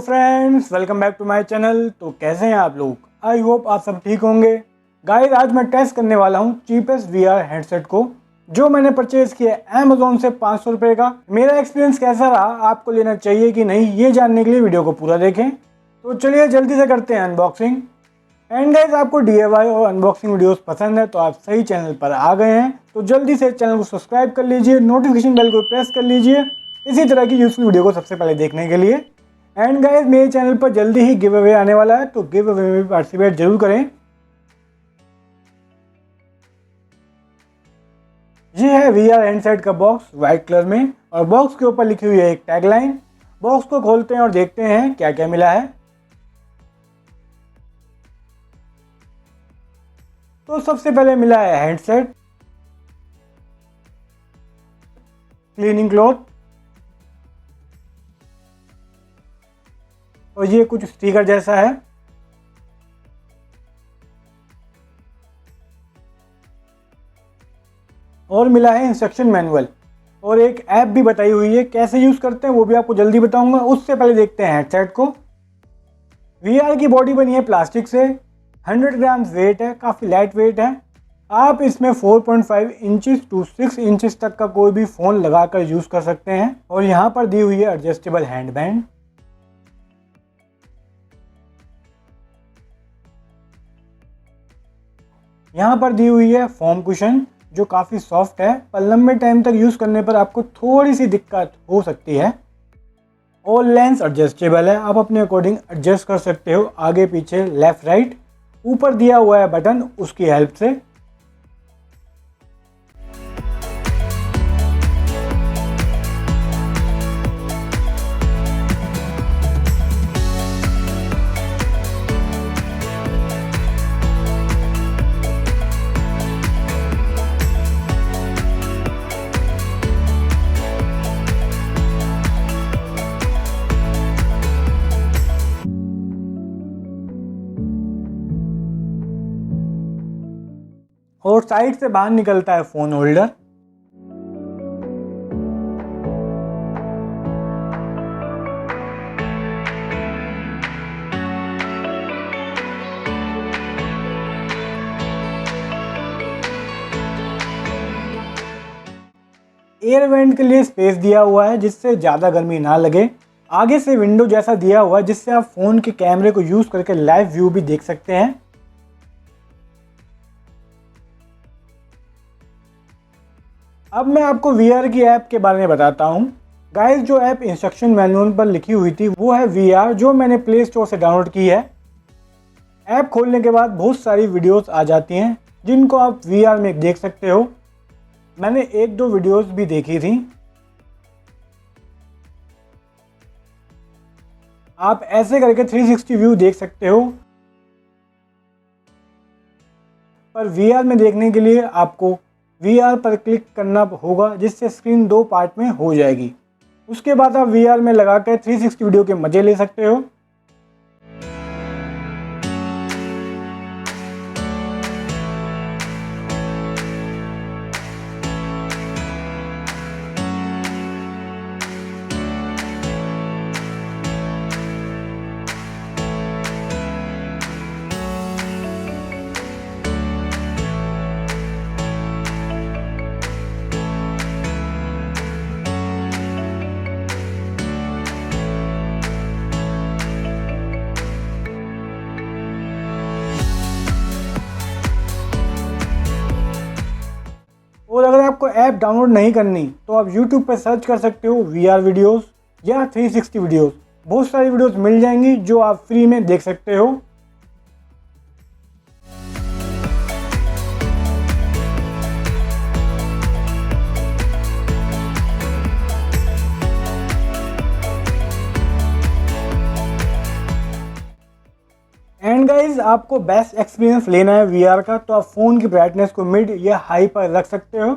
Friends, welcome back to my channel. तो कैसे हैं आप लोग? आई होप आप सब ठीक होंगे। गाइस, आज मैं टेस्ट करने वाला हूं चीपेस्ट VR हेडसेट को, जो मैंने परचेज किया अमेजोन से 500 रुपये का। मेरा एक्सपीरियंस कैसा रहा, आपको लेना चाहिए कि नहीं, ये जानने के लिए वीडियो को पूरा देखें। तो चलिए जल्दी से करते हैं अनबॉक्सिंग। एंड गाइस, आपको DIY और अनबॉक्सिंग वीडियोस पसंद है तो आप सही चैनल पर आ गए हैं। तो जल्दी से चैनल को सब्सक्राइब कर लीजिए, नोटिफिकेशन बेल को प्रेस कर लीजिए इसी तरह की यूजफुल वीडियो को सबसे पहले देखने के लिए। एंड गाइस, मेरे चैनल पर जल्दी ही गिव अवे आने वाला है, तो गिव अवे में पार्टिसिपेट जरूर करें। ये है VR हैंडसेट का बॉक्स व्हाइट कलर में, और बॉक्स के ऊपर लिखी हुई है एक टैगलाइन। बॉक्स को खोलते हैं और देखते हैं क्या क्या मिला है। तो सबसे पहले मिला है हैंडसेट, क्लीनिंग क्लॉथ, और ये कुछ स्टिकर जैसा है। और मिला है इंस्ट्रक्शन मैनुअल, और एक ऐप भी बताई हुई है। कैसे यूज़ करते हैं वो भी आपको जल्दी बताऊंगा। उससे पहले देखते हैं हेडसेट को। VR की बॉडी बनी है प्लास्टिक से, 100 ग्राम वेट है, काफ़ी लाइट वेट है। आप इसमें 4.5 इंचेस टू 6 इंचेस तक का कोई भी फ़ोन लगाकर यूज़ कर सकते हैं। और यहाँ पर दी हुई है एडजस्टेबल हैंड बैंड। यहाँ पर दी हुई है फोम कुशन, जो काफ़ी सॉफ्ट है, पर लंबे टाइम तक यूज़ करने पर आपको थोड़ी सी दिक्कत हो सकती है। और लेंस एडजस्टेबल है, आप अपने अकॉर्डिंग एडजस्ट कर सकते हो, आगे पीछे लेफ़्ट राइट। ऊपर दिया हुआ है बटन, उसकी हेल्प से। और साइड से बाहर निकलता है फ़ोन होल्डर। एयर वेंट के लिए स्पेस दिया हुआ है, जिससे ज़्यादा गर्मी ना लगे। आगे से विंडो जैसा दिया हुआ है, जिससे आप फ़ोन के कैमरे को यूज़ करके लाइव व्यू भी देख सकते हैं। अब मैं आपको VR की ऐप के बारे में बताता हूँ। गाइस, जो ऐप इंस्ट्रक्शन मैनुअल पर लिखी हुई थी वो है VR, जो मैंने प्ले स्टोर से डाउनलोड की है। ऐप खोलने के बाद बहुत सारी वीडियोस आ जाती हैं, जिनको आप VR में देख सकते हो। मैंने एक दो वीडियोस भी देखी थी। आप ऐसे करके 360 व्यू देख सकते हो, पर VR में देखने के लिए आपको VR पर क्लिक करना होगा, जिससे स्क्रीन दो पार्ट में हो जाएगी। उसके बाद आप VR में लगाकर 360 वीडियो के मज़े ले सकते हो। और अगर आपको ऐप डाउनलोड नहीं करनी तो आप YouTube पर सर्च कर सकते हो VR वीडियोस या 360 वीडियोस। बहुत सारी वीडियोस मिल जाएंगी जो आप फ्री में देख सकते हो। एंड गाइज, आपको बेस्ट एक्सपीरियंस लेना है VR का, तो आप फ़ोन की ब्राइटनेस को मिड या हाई पर रख सकते हो,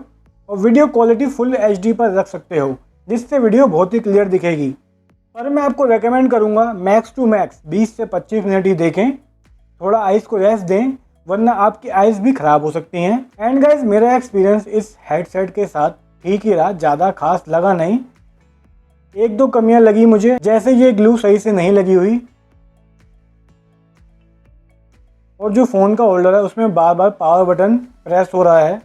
और वीडियो क्वालिटी फुल HD पर रख सकते हो, जिससे वीडियो बहुत ही क्लियर दिखेगी। पर मैं आपको रेकमेंड करूँगा मैक्स टू मैक्स 20 से 25 मिनट ही देखें, थोड़ा आइज़ को रेस्ट दें, वरना आपकी आइज़ भी ख़राब हो सकती हैं। एंड गाइज, मेरा एक्सपीरियंस इस हेडसेट के साथ ठीक ही रहा, ज़्यादा खास लगा नहीं। एक दो कमियां लगी मुझे, जैसे ये ग्लू सही से नहीं लगी हुई और जो फ़ोन का होल्डर है उसमें बार बार पावर बटन प्रेस हो रहा है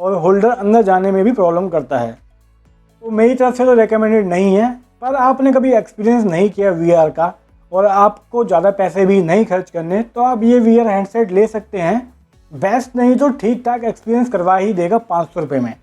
और होल्डर अंदर जाने में भी प्रॉब्लम करता है। तो मेरी तरफ से तो रेकमेंडेड नहीं है, पर आपने कभी एक्सपीरियंस नहीं किया VR का और आपको ज़्यादा पैसे भी नहीं खर्च करने, तो आप ये VR हैंडसेट ले सकते हैं। बेस्ट नहीं तो ठीक ठाक एक्सपीरियंस करवा ही देगा 500 रुपये में।